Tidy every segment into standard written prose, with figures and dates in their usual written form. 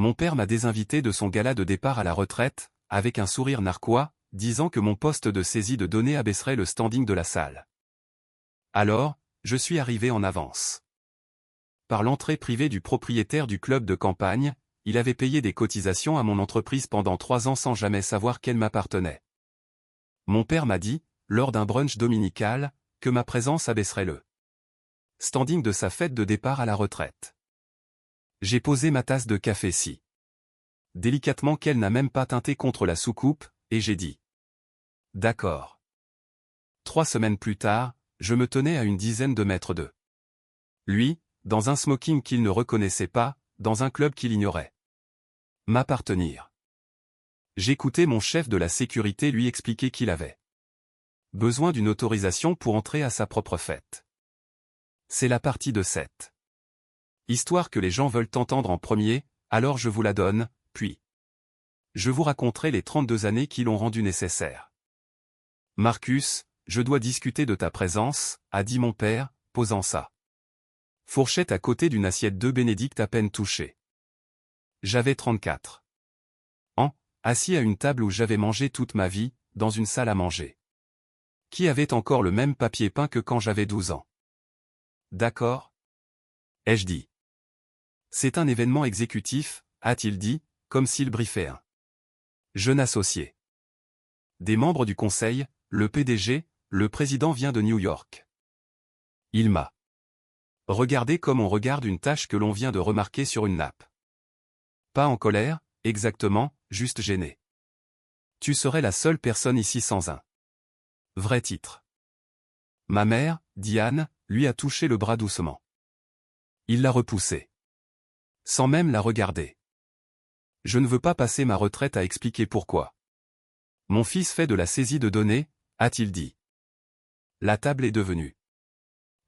Mon père m'a désinvité de son gala de départ à la retraite, avec un sourire narquois, disant que mon poste de saisie de données abaisserait le standing de la salle. Alors, je suis arrivé en avance. Par l'entrée privée du propriétaire du club de campagne, il avait payé des cotisations à mon entreprise pendant 3 ans sans jamais savoir qu'elle m'appartenait. Mon père m'a dit, lors d'un brunch dominical, que ma présence abaisserait le standing de sa fête de départ à la retraite. J'ai posé ma tasse de café si délicatement qu'elle n'a même pas teinté contre la soucoupe, et j'ai dit. D'accord. 3 semaines plus tard, je me tenais à une dizaine de mètres de lui, dans un smoking qu'il ne reconnaissait pas, dans un club qu'il ignorait m'appartenir. J'écoutais mon chef de la sécurité lui expliquer qu'il avait besoin d'une autorisation pour entrer à sa propre fête. C'est la partie de cette histoire que les gens veulent entendre en premier, alors je vous la donne, puis je vous raconterai les 32 années qui l'ont rendu nécessaire. Marcus, je dois discuter de ta présence, a dit mon père, posant sa fourchette à côté d'une assiette de Bénédicte à peine touchée. J'avais 34 ans, assis à une table où j'avais mangé toute ma vie, dans une salle à manger. Qui avait encore le même papier peint que quand j'avais 12 ans. D'accord? Ai-je dit. C'est un événement exécutif, a-t-il dit, comme s'il briefait un jeune associé. Des membres du conseil, le PDG, le président vient de New York. Il m'a regardé comme on regarde une tache que l'on vient de remarquer sur une nappe. Pas en colère, exactement, juste gêné. Tu serais la seule personne ici sans un vrai titre. Ma mère, Diane, lui a touché le bras doucement. Il l'a repoussée. Sans même la regarder. Je ne veux pas passer ma retraite à expliquer pourquoi. Mon fils fait de la saisie de données, a-t-il dit. La table est devenue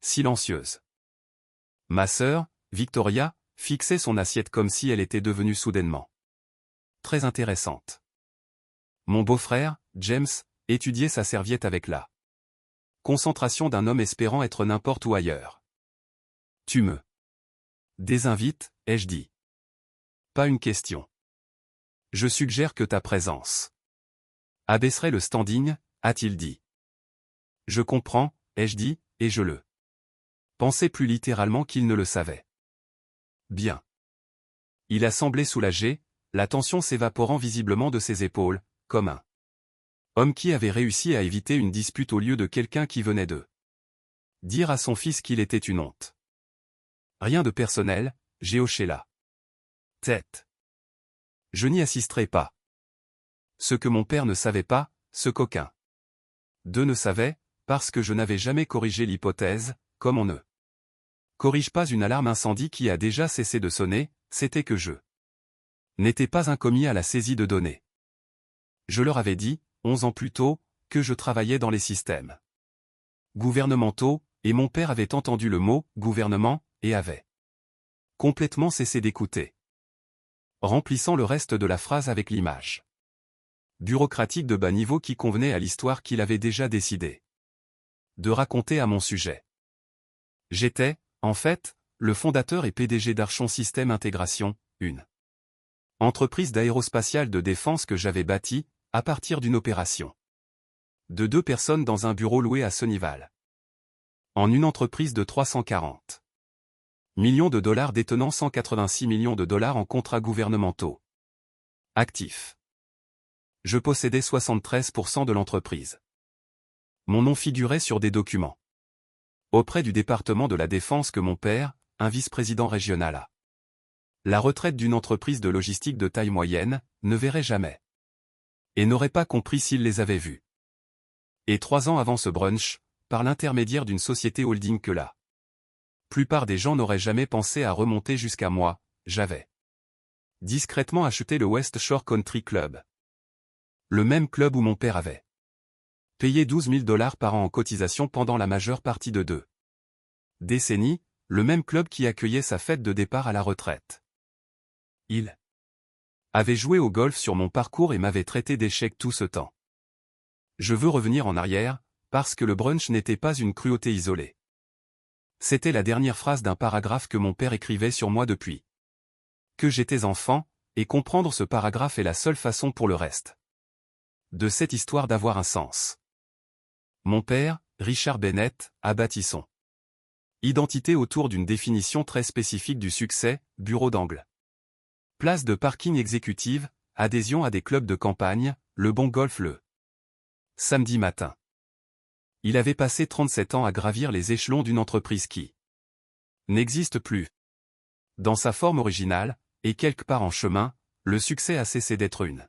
silencieuse. Ma sœur, Victoria, fixait son assiette comme si elle était devenue soudainement très intéressante. Mon beau-frère, James, étudiait sa serviette avec la concentration d'un homme espérant être n'importe où ailleurs. Tu me désinvites, ai-je dit. Pas une question. Je suggère que ta présence abaisserait le standing, a-t-il dit. Je comprends, ai-je dit, et je le pensais plus littéralement qu'il ne le savait. Bien. Il a semblé soulagé, la tension s'évaporant visiblement de ses épaules, comme un homme qui avait réussi à éviter une dispute au lieu de quelqu'un qui venait de dire à son fils qu'il était une honte. Rien de personnel, j'ai hoché la tête. Je n'y assisterai pas. Ce que mon père ne savait pas, ce qu'aucun d'eux ne savait, parce que je n'avais jamais corrigé l'hypothèse, comme on ne corrige pas une alarme incendie qui a déjà cessé de sonner, c'était que je n'étais pas un commis à la saisie de données. Je leur avais dit, 11 ans plus tôt, que je travaillais dans les systèmes gouvernementaux, et mon père avait entendu le mot « gouvernement » et avait complètement cessé d'écouter, remplissant le reste de la phrase avec l'image bureaucratique de bas niveau qui convenait à l'histoire qu'il avait déjà décidé de raconter à mon sujet. J'étais, en fait, le fondateur et PDG d'Archon Système Intégration, une entreprise d'aérospatiale de défense que j'avais bâtie, à partir d'une opération de 2 personnes dans un bureau loué à Sunnyvale. En une entreprise de 340 millions de dollars détenant 186 millions de dollars en contrats gouvernementaux actifs. Je possédais 73% de l'entreprise. Mon nom figurait sur des documents auprès du département de la Défense que mon père, un vice-président régional à la retraite d'une entreprise de logistique de taille moyenne, ne verrait jamais. Et n'aurait pas compris s'il les avait vus. Et 3 ans avant ce brunch, par l'intermédiaire d'une société holding que la plupart des gens n'auraient jamais pensé à remonter jusqu'à moi, j'avais discrètement acheté le West Shore Country Club. Le même club où mon père avait payé 12 000 $ par an en cotisation pendant la majeure partie de 2 décennies, le même club qui accueillait sa fête de départ à la retraite. Il avait joué au golf sur mon parcours et m'avait traité d'échec tout ce temps. Je veux revenir en arrière, parce que le brunch n'était pas une cruauté isolée. C'était la dernière phrase d'un paragraphe que mon père écrivait sur moi depuis que j'étais enfant, et comprendre ce paragraphe est la seule façon pour le reste de cette histoire d'avoir un sens. Mon père, Richard Bennett, a bâti son identité autour d'une définition très spécifique du succès, bureau d'angle. Place de parking exécutive, adhésion à des clubs de campagne, le bon golf le samedi matin. Il avait passé 37 ans à gravir les échelons d'une entreprise qui n'existe plus. Dans sa forme originale, et quelque part en chemin, le succès a cessé d'être une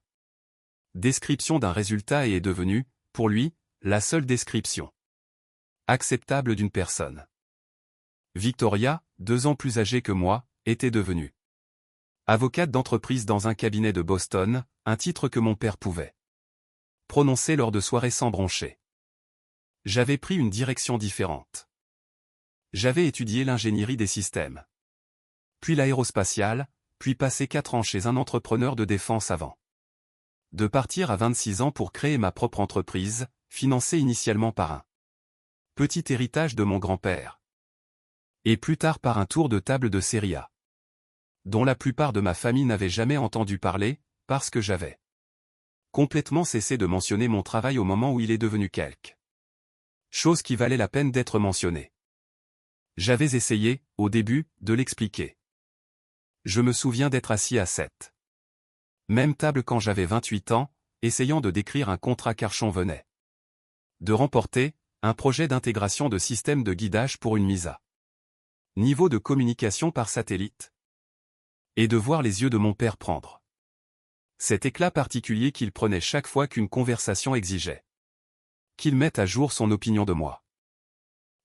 description d'un résultat et est devenu, pour lui, la seule description acceptable d'une personne. Victoria, 2 ans plus âgée que moi, était devenue avocate d'entreprise dans un cabinet de Boston, un titre que mon père pouvait prononcer lors de soirées sans broncher. J'avais pris une direction différente. J'avais étudié l'ingénierie des systèmes, puis l'aérospatiale, puis passé 4 ans chez un entrepreneur de défense avant de partir à 26 ans pour créer ma propre entreprise, financée initialement par un petit héritage de mon grand-père, et plus tard par un tour de table de Série A, dont la plupart de ma famille n'avait jamais entendu parler, parce que j'avais complètement cessé de mentionner mon travail au moment où il est devenu quelque chose qui valait la peine d'être mentionné. J'avais essayé, au début, de l'expliquer. Je me souviens d'être assis à cette même table quand j'avais 28 ans, essayant de décrire un contrat qu'Archon venait de remporter, un projet d'intégration de systèmes de guidage pour une mise à niveau de communication par satellite. Et de voir les yeux de mon père prendre cet éclat particulier qu'il prenait chaque fois qu'une conversation exigeait qu'il mette à jour son opinion de moi.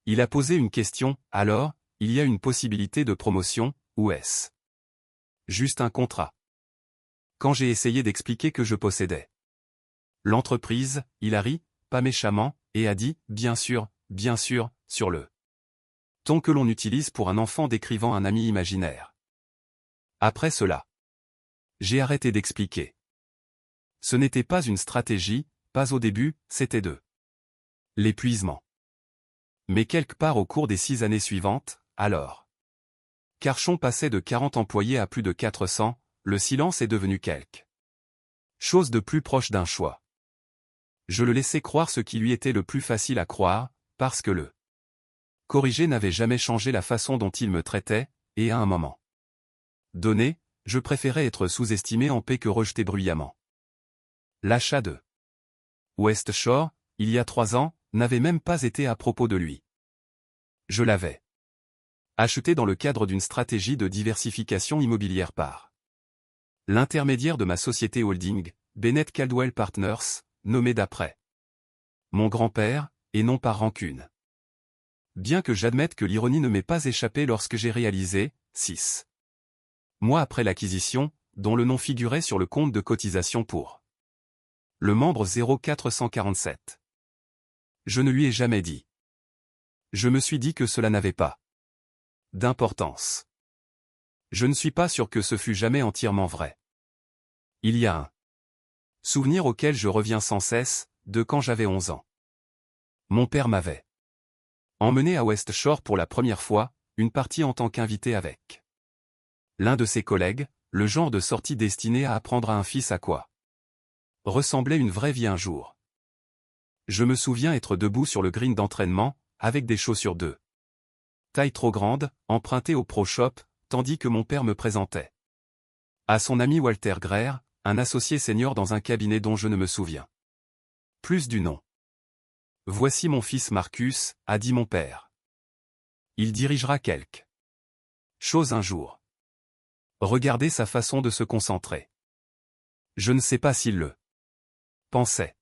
Il a posé une question, alors, il y a une possibilité de promotion, ou est-ce juste un contrat? Quand j'ai essayé d'expliquer que je possédais l'entreprise, il a ri, pas méchamment, et a dit, bien sûr, sur le ton que l'on utilise pour un enfant décrivant un ami imaginaire. Après cela, j'ai arrêté d'expliquer. Ce n'était pas une stratégie, pas au début, c'était de l'épuisement. Mais quelque part au cours des 6 années suivantes, alors qu'Archon passait de 40 employés à plus de 400, le silence est devenu quelque chose de plus proche d'un choix. Je le laissais croire ce qui lui était le plus facile à croire, parce que le corriger n'avait jamais changé la façon dont il me traitait, et à un moment donné, je préférais être sous-estimé en paix que rejeté bruyamment. L'achat de West Shore, il y a 3 ans, n'avait même pas été à propos de lui. Je l'avais acheté dans le cadre d'une stratégie de diversification immobilière par l'intermédiaire de ma société holding, Bennett Caldwell Partners, nommée d'après mon grand-père, et non par rancune. Bien que j'admette que l'ironie ne m'ait pas échappé lorsque j'ai réalisé, 6 mois après l'acquisition, dont le nom figurait sur le compte de cotisation pour le membre 0447. Je ne lui ai jamais dit. Je me suis dit que cela n'avait pas d'importance. Je ne suis pas sûr que ce fût jamais entièrement vrai. Il y a un souvenir auquel je reviens sans cesse, de quand j'avais 11 ans. Mon père m'avait emmené à West Shore pour la première fois, une partie en tant qu'invité avec l'un de ses collègues, le genre de sortie destinée à apprendre à un fils à quoi ressemblait une vraie vie un jour. Je me souviens être debout sur le green d'entraînement, avec des chaussures de taille trop grande, empruntées au Pro Shop, tandis que mon père me présentait à son ami Walter Greer, un associé senior dans un cabinet dont je ne me souviens plus du nom. Voici mon fils Marcus, a dit mon père. Il dirigera quelque chose un jour. Regardez sa façon de se concentrer. Je ne sais pas s'il le pensait.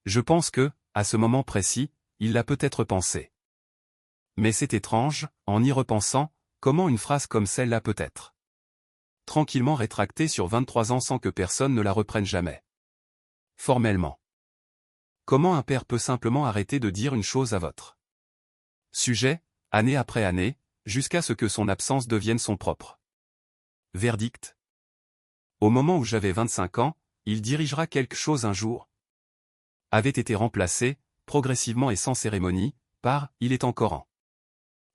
Je pense que, à ce moment précis, il l'a peut-être pensé. Mais c'est étrange, en y repensant, comment une phrase comme celle-là peut être tranquillement rétractée sur 23 ans sans que personne ne la reprenne jamais. Formellement. Comment un père peut simplement arrêter de dire une chose à votre sujet, année après année, jusqu'à ce que son absence devienne son propre verdict? Au moment où j'avais 25 ans, il dirigera quelque chose un jour. Avait été remplacé, progressivement et sans cérémonie, par « il est encore en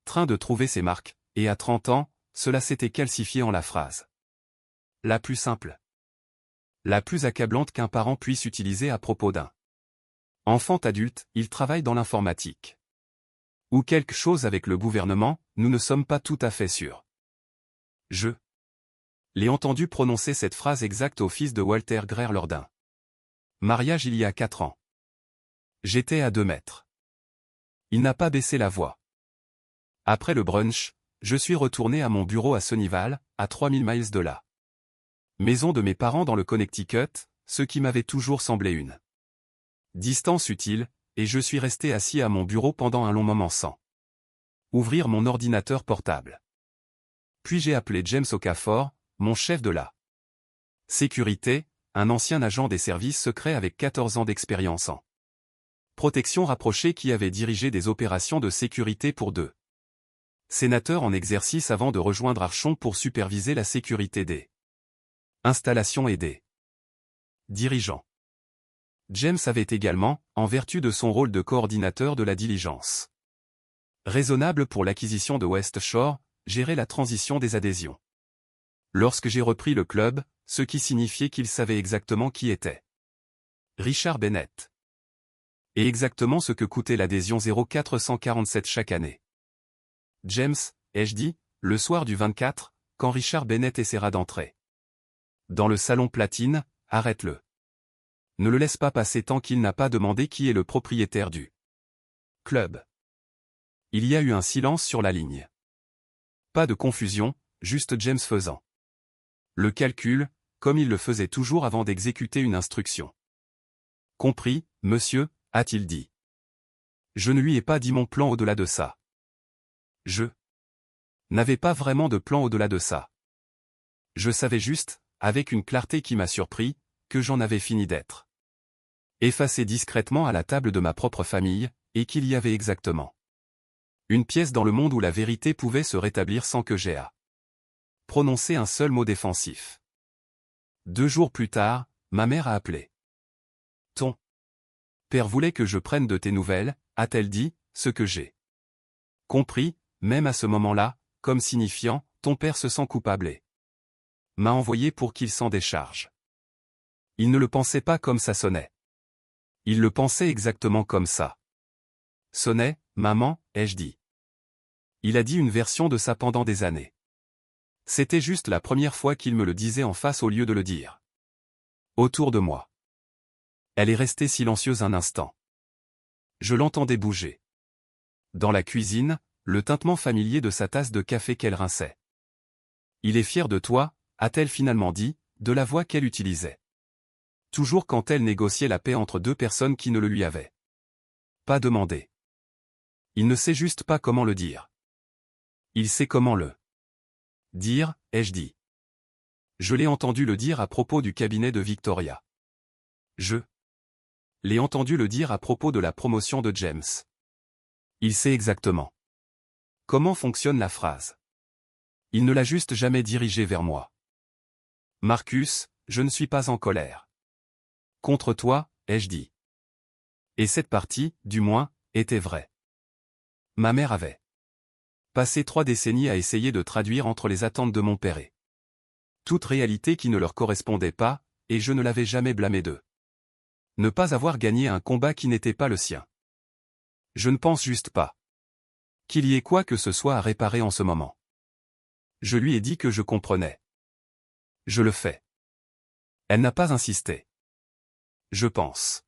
train de trouver ses marques », et à 30 ans, cela s'était calcifié en la phrase La plus simple. La plus accablante qu'un parent puisse utiliser à propos d'un enfant adulte, il travaille dans l'informatique. Ou quelque chose avec le gouvernement, nous ne sommes pas tout à fait sûrs. Je l'ai entendu prononcer cette phrase exacte au fils de Walter Greer lors d'un mariage il y a 4 ans. J'étais à 2 mètres. Il n'a pas baissé la voix. Après le brunch, je suis retourné à mon bureau à Sunnyvale, à 3000 miles de là. Maison de mes parents dans le Connecticut, ce qui m'avait toujours semblé une distance utile, et je suis resté assis à mon bureau pendant un long moment sans ouvrir mon ordinateur portable. Puis j'ai appelé James Okafor, mon chef de la sécurité, un ancien agent des services secrets avec 14 ans d'expérience en protection rapprochée qui avait dirigé des opérations de sécurité pour 2 sénateurs en exercice avant de rejoindre Archon pour superviser la sécurité des installations et des dirigeants. James avait également, en vertu de son rôle de coordinateur de la diligence raisonnable pour l'acquisition de West Shore, géré la transition des adhésions. Lorsque j'ai repris le club, ce qui signifiait qu'il savait exactement qui était Richard Bennett. Et exactement ce que coûtait l'adhésion 0447 chaque année. James, ai-je dit, le soir du 24, quand Richard Bennett essaiera d'entrer dans le salon platine, arrête-le. Ne le laisse pas passer tant qu'il n'a pas demandé qui est le propriétaire du club. Il y a eu un silence sur la ligne. Pas de confusion, juste James faisant le calcul, comme il le faisait toujours avant d'exécuter une instruction. Compris, monsieur, a-t-il dit. Je ne lui ai pas dit mon plan au-delà de ça. Je n'avais pas vraiment de plan au-delà de ça. Je savais juste, avec une clarté qui m'a surpris, que j'en avais fini d'être effacé discrètement à la table de ma propre famille, et qu'il y avait exactement une pièce dans le monde où la vérité pouvait se rétablir sans que j'aie à prononcer un seul mot défensif. 2 jours plus tard, ma mère a appelé. Ton père voulait que je prenne de tes nouvelles, a-t-elle dit, ce que j'ai compris, même à ce moment-là, comme signifiant, ton père se sent coupable et m'a envoyé pour qu'il s'en décharge. Il ne le pensait pas comme ça sonnait. Il le pensait exactement comme ça sonnait, maman, ai-je dit. Il a dit une version de ça pendant des années. C'était juste la première fois qu'il me le disait en face au lieu de le dire autour de moi. Elle est restée silencieuse un instant. Je l'entendais bouger. Dans la cuisine, le tintement familier de sa tasse de café qu'elle rinçait. Il est fier de toi, a-t-elle finalement dit, de la voix qu'elle utilisait. Toujours quand elle négociait la paix entre 2 personnes qui ne le lui avaient pas demandé. Il ne sait juste pas comment le dire. Il sait comment le dire, ai-je dit. Je l'ai entendu le dire à propos du cabinet de Victoria. Je l'ai entendu le dire à propos de la promotion de James. Il sait exactement comment fonctionne la phrase. Il ne l'a juste jamais dirigée vers moi. Marcus, je ne suis pas en colère contre toi, ai-je dit. Et cette partie, du moins, était vraie. Ma mère avait passé 3 décennies à essayer de traduire entre les attentes de mon père et toute réalité qui ne leur correspondait pas, et je ne l'avais jamais blâmé d'eux. Ne pas avoir gagné un combat qui n'était pas le sien. Je ne pense juste pas qu'il y ait quoi que ce soit à réparer en ce moment. Je lui ai dit que je comprenais. Je le fais. Elle n'a pas insisté. Je pense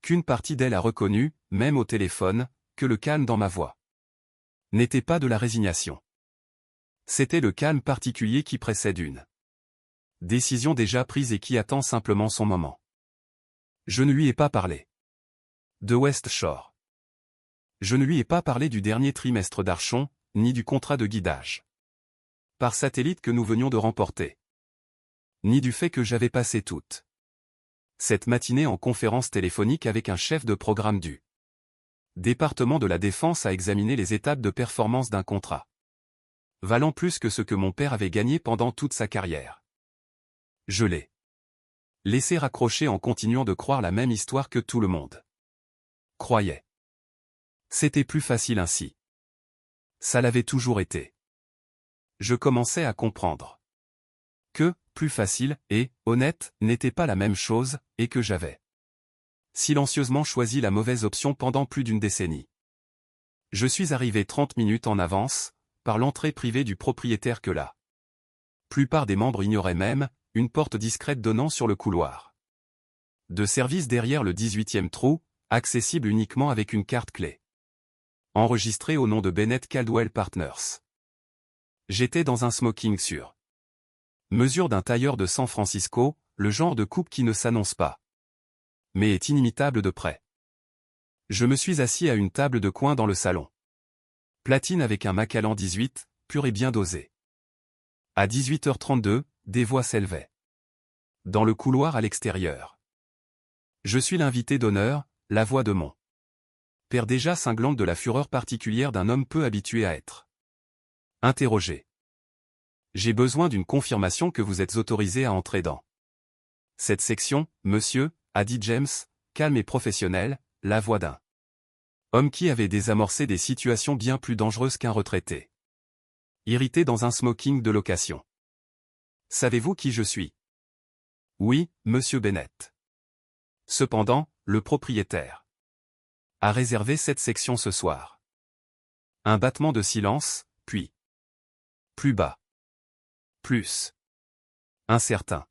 qu'une partie d'elle a reconnu, même au téléphone, que le calme dans ma voix n'était pas de la résignation. C'était le calme particulier qui précède une décision déjà prise et qui attend simplement son moment. Je ne lui ai pas parlé de West Shore. Je ne lui ai pas parlé du dernier trimestre d'Archon, ni du contrat de guidage par satellite que nous venions de remporter. Ni du fait que j'avais passé toute cette matinée en conférence téléphonique avec un chef de programme du département de la Défense à examiner les étapes de performance d'un contrat valant plus que ce que mon père avait gagné pendant toute sa carrière. Je l'ai laissé raccrocher en continuant de croire la même histoire que tout le monde croyait. C'était plus facile ainsi. Ça l'avait toujours été. Je commençais à comprendre Que, plus facile, et, honnête, n'était pas la même chose, et que j'avais silencieusement choisi la mauvaise option pendant plus d'une décennie. Je suis arrivé 30 minutes en avance, par l'entrée privée du propriétaire que la plupart des membres ignoraient même, une porte discrète donnant sur le couloir de service derrière le 18e trou, accessible uniquement avec une carte clé. Enregistré au nom de Bennett Caldwell Partners. J'étais dans un smoking sur mesure d'un tailleur de San Francisco, le genre de coupe qui ne s'annonce pas, mais est inimitable de près. Je me suis assis à une table de coin dans le salon. Platine avec un Macallan 18, pur et bien dosé. À 18h32, des voix s'élevaient dans le couloir à l'extérieur. Je suis l'invité d'honneur, la voix de mon père déjà cinglante de la fureur particulière d'un homme peu habitué à être interrogé. J'ai besoin d'une confirmation que vous êtes autorisé à entrer dans cette section, monsieur, a dit James, calme et professionnel, la voix d'un homme qui avait désamorcé des situations bien plus dangereuses qu'un retraité irrité dans un smoking de location. Savez-vous qui je suis? Oui, monsieur Bennett. Cependant, le propriétaire a réservé cette section ce soir. Un battement de silence, puis plus bas. Plus incertain.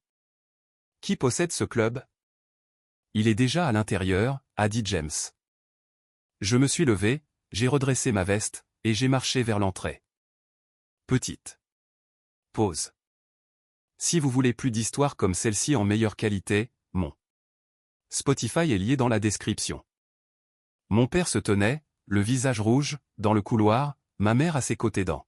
Qui possède ce club? Il est déjà à l'intérieur, a dit James. Je me suis levé, j'ai redressé ma veste, et j'ai marché vers l'entrée. Petite pause. Si vous voulez plus d'histoires comme celle-ci en meilleure qualité, mon Spotify est lié dans la description. Mon père se tenait, le visage rouge, dans le couloir, ma mère à ses côtés dans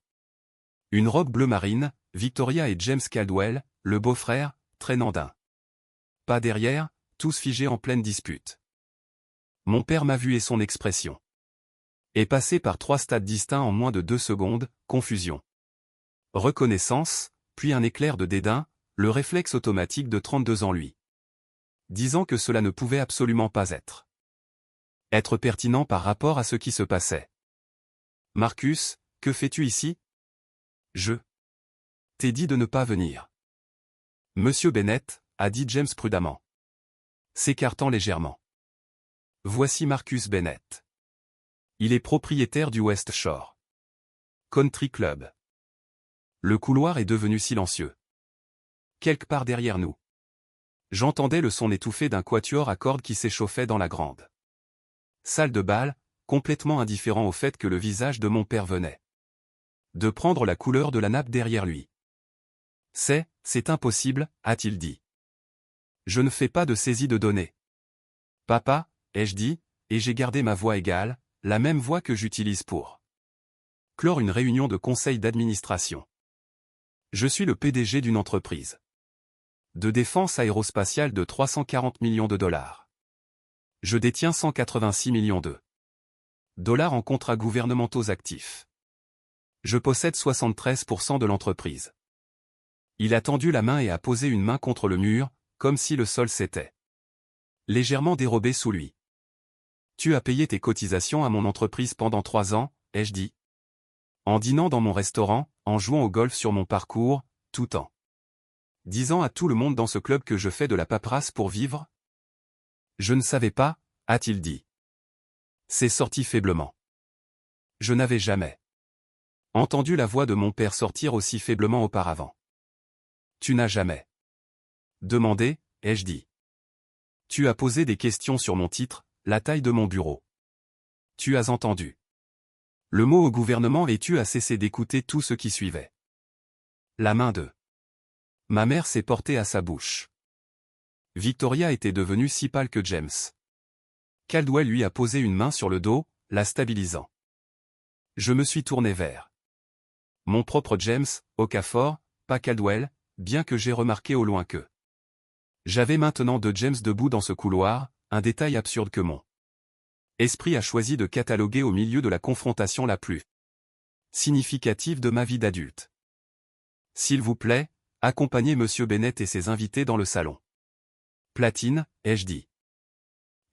une robe bleu marine, Victoria et James Caldwell, le beau-frère, traînant d'un pas derrière, tous figés en pleine dispute. Mon père m'a vu et son expression est passée par 3 stades distincts en moins de 2 secondes, confusion, reconnaissance, puis un éclair de dédain, le réflexe automatique de 32 ans lui disant que cela ne pouvait absolument pas être pertinent par rapport à ce qui se passait. Marcus, que fais-tu ici? Je t'ai dit de ne pas venir. Monsieur Bennett, a dit James prudemment, s'écartant légèrement. Voici Marcus Bennett. Il est propriétaire du West Shore Country Club. Le couloir est devenu silencieux. Quelque part derrière nous, j'entendais le son étouffé d'un quatuor à cordes qui s'échauffait dans la grande salle de bal, complètement indifférent au fait que le visage de mon père venait de prendre la couleur de la nappe derrière lui. C'est impossible, a-t-il dit. Je ne fais pas de saisie de données. Papa, ai-je dit, et j'ai gardé ma voix égale, la même voix que j'utilise pour clore une réunion de conseil d'administration. Je suis le PDG d'une entreprise de défense aérospatiale de 340 millions de dollars. Je détiens 186 millions de dollars en contrats gouvernementaux actifs. Je possède 73% de l'entreprise. Il a tendu la main et a posé une main contre le mur, comme si le sol s'était légèrement dérobé sous lui. Tu as payé tes cotisations à mon entreprise pendant 3 ans, ai-je dit. En dînant dans mon restaurant, en jouant au golf sur mon parcours, tout en disant à tout le monde dans ce club que je fais de la paperasse pour vivre? Je ne savais pas, a-t-il dit. C'est sorti faiblement. Je n'avais jamais entendu la voix de mon père sortir aussi faiblement auparavant. Tu n'as jamais demandé, ai-je dit. Tu as posé des questions sur mon titre, la taille de mon bureau. Tu as entendu le mot au gouvernement et tu as cessé d'écouter tout ce qui suivait. La main de ma mère s'est portée à sa bouche. Victoria était devenue si pâle que James Caldwell lui a posé une main sur le dos, la stabilisant. Je me suis tourné vers mon propre James, Okafor, pas Caldwell, bien que j'ai remarqué au loin que j'avais maintenant 2 James debout dans ce couloir, un détail absurde que mon esprit a choisi de cataloguer au milieu de la confrontation la plus significative de ma vie d'adulte. S'il vous plaît, accompagnez Monsieur Bennett et ses invités dans le salon. Platine, ai-je dit.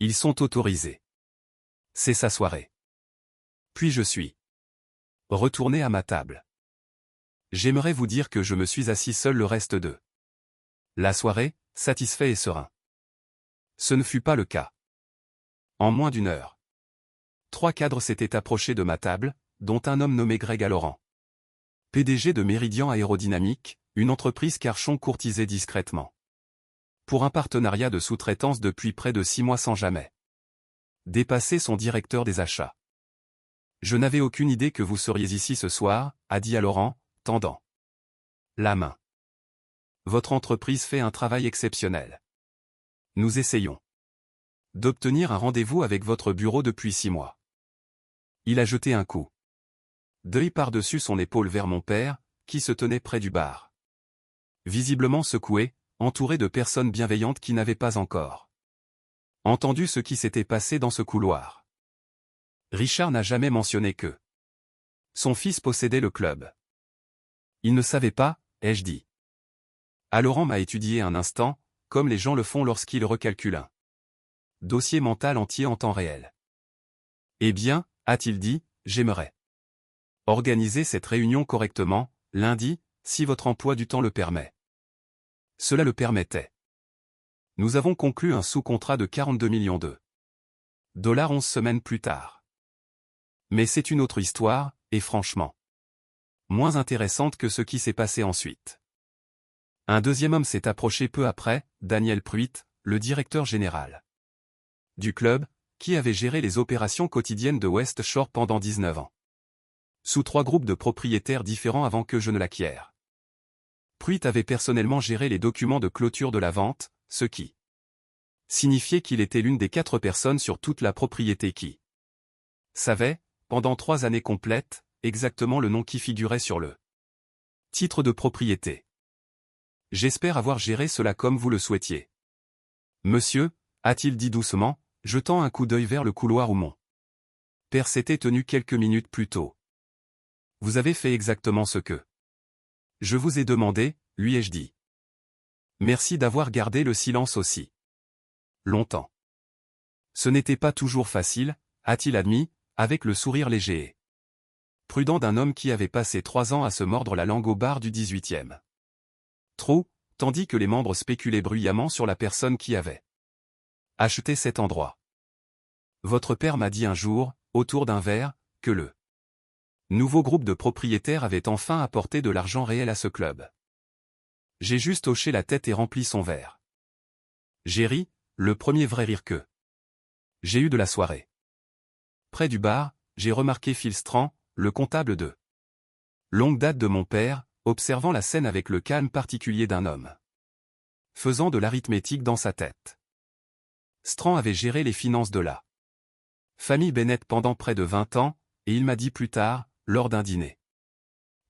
Ils sont autorisés. C'est sa soirée. Puis je suis retourné à ma table. J'aimerais vous dire que je me suis assis seul le reste de La soirée, satisfait et serein. Ce ne fut pas le cas. En moins d'une heure, 3 cadres s'étaient approchés de ma table, dont un homme nommé Greg Alloran. PDG de Meridian Aérodynamique, une entreprise qu'Archon courtisait discrètement. Pour un partenariat de sous-traitance depuis près de 6 mois sans jamais dépasser son directeur des achats. Je n'avais aucune idée que vous seriez ici ce soir, a dit Alloran, tendant la main. Votre entreprise fait un travail exceptionnel. Nous essayons d'obtenir un rendez-vous avec votre bureau depuis 6 mois. Il a jeté un coup d'œil par-dessus son épaule vers mon père, qui se tenait près du bar. Visiblement secoué, entouré de personnes bienveillantes qui n'avaient pas encore entendu ce qui s'était passé dans ce couloir. Richard n'a jamais mentionné que son fils possédait le club. Il ne savait pas, ai-je dit. Alloran m'a étudié un instant, comme les gens le font lorsqu'ils recalculent un dossier mental entier en temps réel. Eh bien, a-t-il dit, j'aimerais organiser cette réunion correctement, lundi, si votre emploi du temps le permet. Cela le permettait. Nous avons conclu un sous-contrat de 42 millions de dollars 11 semaines plus tard. Mais c'est une autre histoire, et franchement moins intéressante que ce qui s'est passé ensuite. Un deuxième homme s'est approché peu après, Daniel Pruitt, le directeur général du club, qui avait géré les opérations quotidiennes de West Shore pendant 19 ans. Sous 3 groupes de propriétaires différents avant que je ne l'acquière. Pruitt avait personnellement géré les documents de clôture de la vente, ce qui signifiait qu'il était l'une des 4 personnes sur toute la propriété qui savait, pendant 3 années complètes, exactement le nom qui figurait sur le titre de propriété. J'espère avoir géré cela comme vous le souhaitiez. Monsieur, a-t-il dit doucement, jetant un coup d'œil vers le couloir où mon père s'était tenu quelques minutes plus tôt. Vous avez fait exactement ce que je vous ai demandé, lui ai-je dit. Merci d'avoir gardé le silence aussi longtemps. Ce n'était pas toujours facile, a-t-il admis, avec le sourire léger et prudent d'un homme qui avait passé 3 ans à se mordre la langue au bar du 18e. Trop, tandis que les membres spéculaient bruyamment sur la personne qui avait acheté cet endroit. Votre père m'a dit un jour, autour d'un verre, que le nouveau groupe de propriétaires avait enfin apporté de l'argent réel à ce club. J'ai juste hoché la tête et rempli son verre. J'ai ri, le premier vrai rire que j'ai eu de la soirée. Près du bar, j'ai remarqué Phil Strand, le comptable de longue date de mon père, observant la scène avec le calme particulier d'un homme faisant de l'arithmétique dans sa tête. Strand avait géré les finances de la famille Bennett pendant près de 20 ans, et il m'a dit plus tard, lors d'un dîner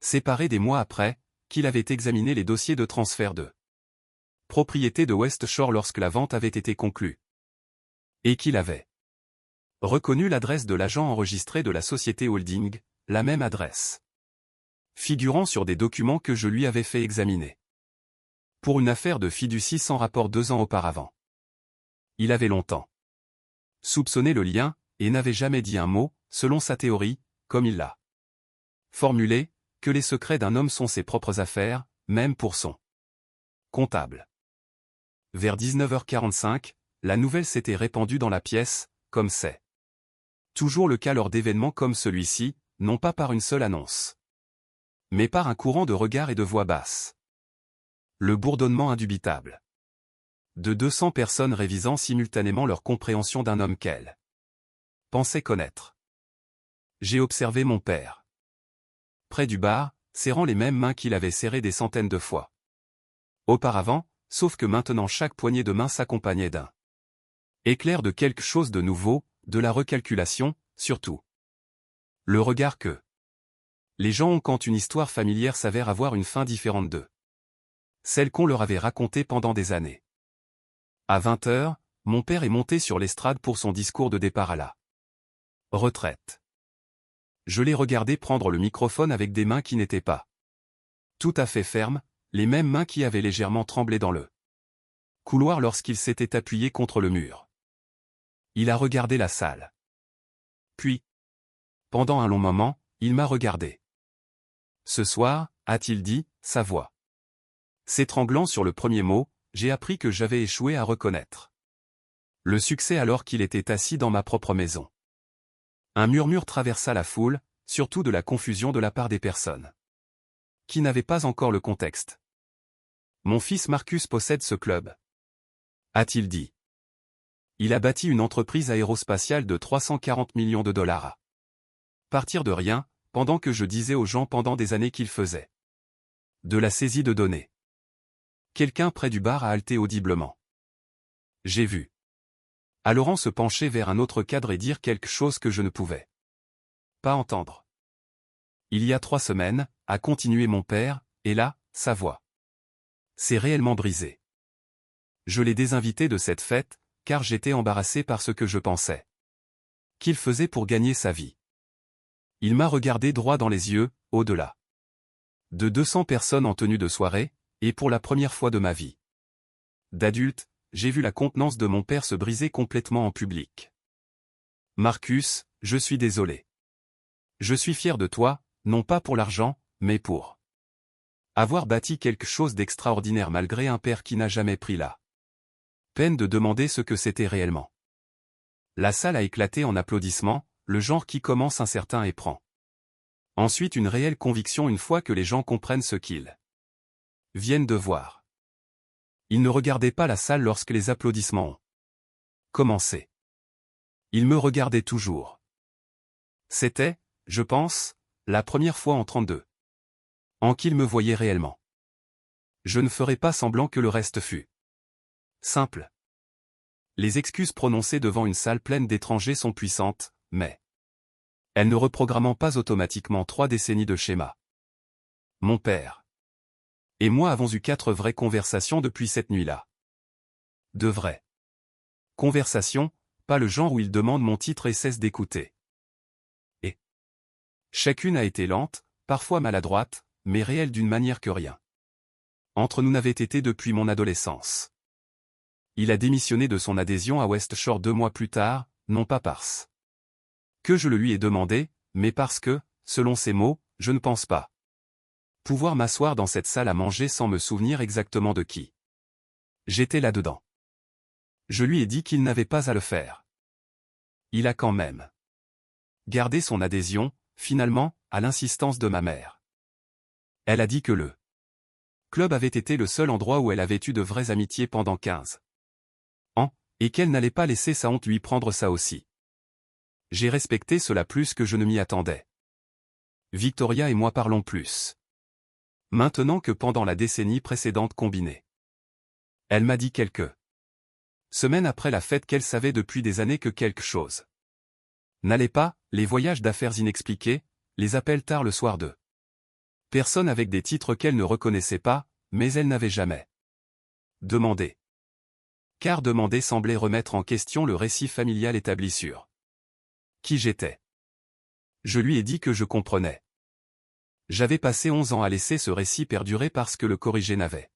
séparé des mois après, qu'il avait examiné les dossiers de transfert de propriété de West Shore lorsque la vente avait été conclue. Et qu'il avait reconnu l'adresse de l'agent enregistré de la société holding, la même adresse figurant sur des documents que je lui avais fait examiner. Pour une affaire de fiducie sans rapport 2 ans auparavant. Il avait longtemps soupçonné le lien, et n'avait jamais dit un mot, selon sa théorie, comme il l'a formulé, que les secrets d'un homme sont ses propres affaires, même pour son comptable. Vers 19h45, la nouvelle s'était répandue dans la pièce, comme c'est toujours le cas lors d'événements comme celui-ci, non pas par une seule annonce, mais par un courant de regards et de voix basses. Le bourdonnement indubitable de 200 personnes révisant simultanément leur compréhension d'un homme qu'elles pensaient connaître. J'ai observé mon père près du bar, serrant les mêmes mains qu'il avait serrées des centaines de fois auparavant, sauf que maintenant chaque poignée de main s'accompagnait d'un éclair de quelque chose de nouveau, de la recalculation, surtout. Le regard que les gens ont quand une histoire familière s'avère avoir une fin différente d'eux. Celle qu'on leur avait racontée pendant des années. À 20h, mon père est monté sur l'estrade pour son discours de départ à la retraite. Je l'ai regardé prendre le microphone avec des mains qui n'étaient pas tout à fait fermes, les mêmes mains qui avaient légèrement tremblé dans le couloir lorsqu'il s'était appuyé contre le mur. Il a regardé la salle. Puis, pendant un long moment, il m'a regardé. Ce soir, a-t-il dit, sa voix s'étranglant sur le premier mot, j'ai appris que j'avais échoué à reconnaître le succès alors qu'il était assis dans ma propre maison. Un murmure traversa la foule, surtout de la confusion de la part des personnes qui n'avaient pas encore le contexte. Mon fils Marcus possède ce club, a-t-il dit. Il a bâti une entreprise aérospatiale de 340 millions de dollars à partir de rien, pendant que je disais aux gens pendant des années qu'il faisait de la saisie de données. Quelqu'un près du bar a halté audiblement. J'ai vu à Laurent se pencher vers un autre cadre et dire quelque chose que je ne pouvais pas entendre. Il y a 3 semaines, a continué mon père, et là, sa voix s'est réellement brisée. Je l'ai désinvité de cette fête, car j'étais embarrassé par ce que je pensais qu'il faisait pour gagner sa vie. Il m'a regardé droit dans les yeux, au-delà de 200 personnes en tenue de soirée, et pour la première fois de ma vie d'adulte, j'ai vu la contenance de mon père se briser complètement en public. Marcus, je suis désolé. Je suis fier de toi, non pas pour l'argent, mais pour avoir bâti quelque chose d'extraordinaire malgré un père qui n'a jamais pris la peine de demander ce que c'était réellement. La salle a éclaté en applaudissements, le genre qui commence incertain et prend ensuite une réelle conviction une fois que les gens comprennent ce qu'ils viennent de voir. Ils ne regardaient pas la salle lorsque les applaudissements ont commencé. Ils me regardaient toujours. C'était, je pense, la première fois en 32 ans qu'ils me voyaient réellement. Je ne ferai pas semblant que le reste fût simple. Les excuses prononcées devant une salle pleine d'étrangers sont puissantes, mais elles ne reprogramment pas automatiquement 3 décennies de schéma. Mon père et moi avons eu 4 vraies conversations depuis cette nuit-là. De vraies conversations, pas le genre où il demande mon titre et cesse d'écouter. Et chacune a été lente, parfois maladroite, mais réelle d'une manière que rien entre nous n'avait été depuis mon adolescence. Il a démissionné de son adhésion à West Shore 2 mois plus tard, non pas parce que je le lui ai demandé, mais parce que, selon ses mots, je ne pense pas pouvoir m'asseoir dans cette salle à manger sans me souvenir exactement de qui j'étais là-dedans. Je lui ai dit qu'il n'avait pas à le faire. Il a quand même gardé son adhésion, finalement, à l'insistance de ma mère. Elle a dit que le club avait été le seul endroit où elle avait eu de vraies amitiés pendant 15 ans, et qu'elle n'allait pas laisser sa honte lui prendre ça aussi. J'ai respecté cela plus que je ne m'y attendais. Victoria et moi parlons plus maintenant que pendant la décennie précédente combinée. Elle m'a dit quelques semaines après la fête qu'elle savait depuis des années que quelque chose n'allait pas, les voyages d'affaires inexpliqués, les appels tard le soir de personnes avec des titres qu'elle ne reconnaissait pas, mais elle n'avait jamais demandé. Car demander semblait remettre en question le récit familial établi sur qui j'étais. Je lui ai dit que je comprenais. J'avais passé 11 ans à laisser ce récit perdurer parce que le corriger n'avait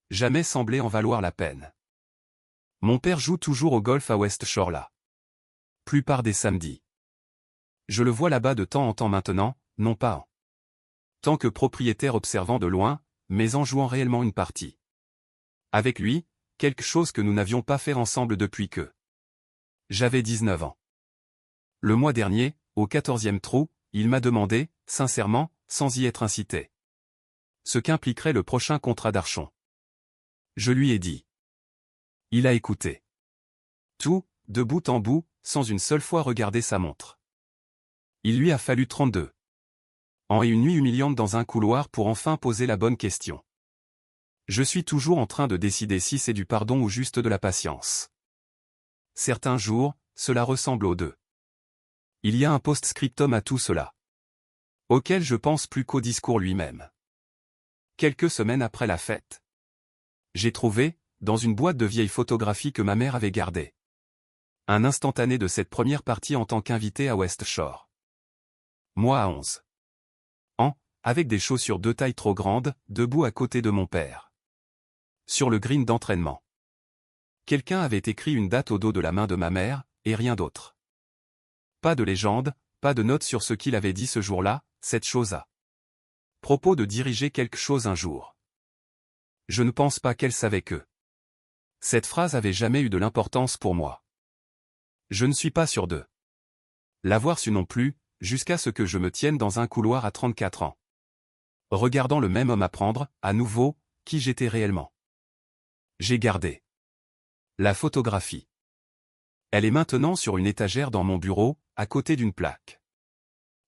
jamais semblé en valoir la peine. Mon père joue toujours au golf à West Shore la plupart des samedis. Je le vois là-bas de temps en temps maintenant, non pas en tant que propriétaire observant de loin, mais en jouant réellement une partie. Avec lui, quelque chose que nous n'avions pas fait ensemble depuis que j'avais 19 ans. Le mois dernier, au 14e trou, il m'a demandé, sincèrement, sans y être incité, ce qu'impliquerait le prochain contrat d'Archon. Je lui ai dit. Il a écouté. Tout, de bout en bout, sans une seule fois regarder sa montre. Il lui a fallu 32 ans et une nuit humiliante dans un couloir pour enfin poser la bonne question. Je suis toujours en train de décider si c'est du pardon ou juste de la patience. Certains jours, cela ressemble aux deux. Il y a un post-scriptum à tout cela, auquel je pense plus qu'au discours lui-même. Quelques semaines après la fête, j'ai trouvé, dans une boîte de vieilles photographies que ma mère avait gardée, un instantané de cette première partie en tant qu'invité à West Shore. Moi à 11 ans, avec des chaussures de taille trop grande, debout à côté de mon père. Sur le green d'entraînement. Quelqu'un avait écrit une date au dos de la main de ma mère, et rien d'autre. Pas de légende, pas de note sur ce qu'il avait dit ce jour-là, cette chose à propos de diriger quelque chose un jour. Je ne pense pas qu'elle savait que Cette phrase avait jamais eu de l'importance pour moi. Je ne suis pas sûr de l'avoir su non plus, jusqu'à ce que je me tienne dans un couloir à 34 ans. Regardant le même homme apprendre, à nouveau, qui j'étais réellement. J'ai gardé la photographie. Elle est maintenant sur une étagère dans mon bureau, à côté d'une plaque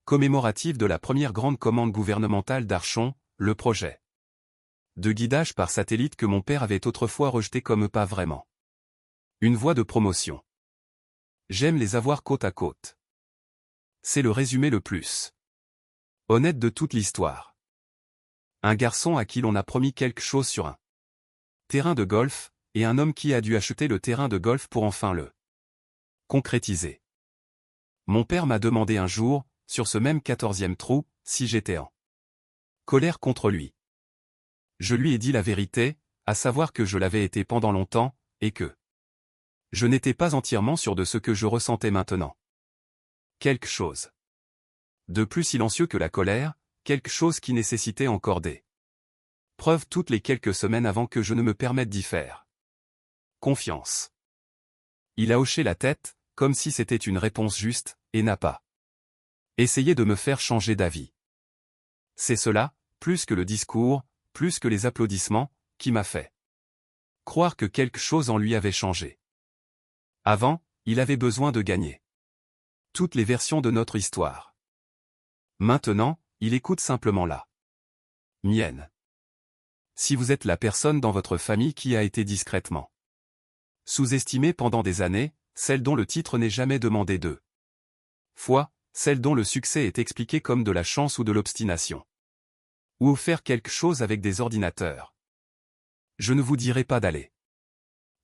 commémorative de la première grande commande gouvernementale d'Archon, le projet de guidage par satellite que mon père avait autrefois rejeté comme pas vraiment une voie de promotion. J'aime les avoir côte à côte. C'est le résumé le plus honnête de toute l'histoire. Un garçon à qui l'on a promis quelque chose sur un terrain de golf, et un homme qui a dû acheter le terrain de golf pour enfin le concrétiser. Mon père m'a demandé un jour, sur ce même 14e trou, si j'étais en colère contre lui. Je lui ai dit la vérité, à savoir que je l'avais été pendant longtemps, et que je n'étais pas entièrement sûr de ce que je ressentais maintenant. Quelque chose de plus silencieux que la colère, quelque chose qui nécessitait encore des preuves toutes les quelques semaines avant que je ne me permette d'y faire confiance. Il a hoché la tête, comme si c'était une réponse juste, et n'a pas essayé de me faire changer d'avis. C'est cela, plus que le discours, plus que les applaudissements, qui m'a fait croire que quelque chose en lui avait changé. Avant, il avait besoin de gagner toutes les versions de notre histoire. Maintenant, il écoute simplement la mienne. Si vous êtes la personne dans votre famille qui a été discrètement sous-estimée pendant des années, celle dont le titre n'est jamais demandé deux fois, celle dont le succès est expliqué comme de la chance ou de l'obstination, ou faire quelque chose avec des ordinateurs, je ne vous dirai pas d'aller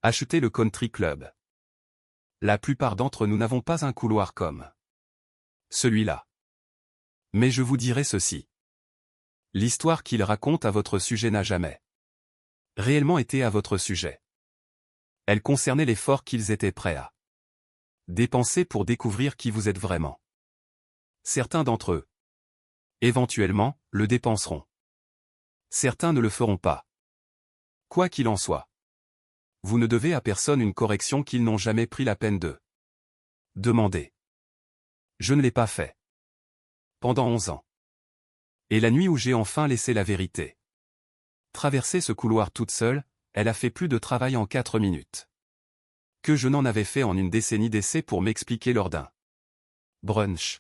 acheter le country club. La plupart d'entre nous n'avons pas un couloir comme celui-là. Mais je vous dirai ceci. L'histoire qu'il raconte à votre sujet n'a jamais réellement été à votre sujet. Elle concernait l'effort qu'ils étaient prêts à dépenser pour découvrir qui vous êtes vraiment. Certains d'entre eux, éventuellement, le dépenseront. Certains ne le feront pas. Quoi qu'il en soit, vous ne devez à personne une correction qu'ils n'ont jamais pris la peine de demander. Je ne l'ai pas fait. Pendant 11 ans. Et la nuit où j'ai enfin laissé la vérité traverser ce couloir toute seule, elle a fait plus de travail en 4 minutes que je n'en avais fait en une décennie d'essais pour m'expliquer lors d'un brunch.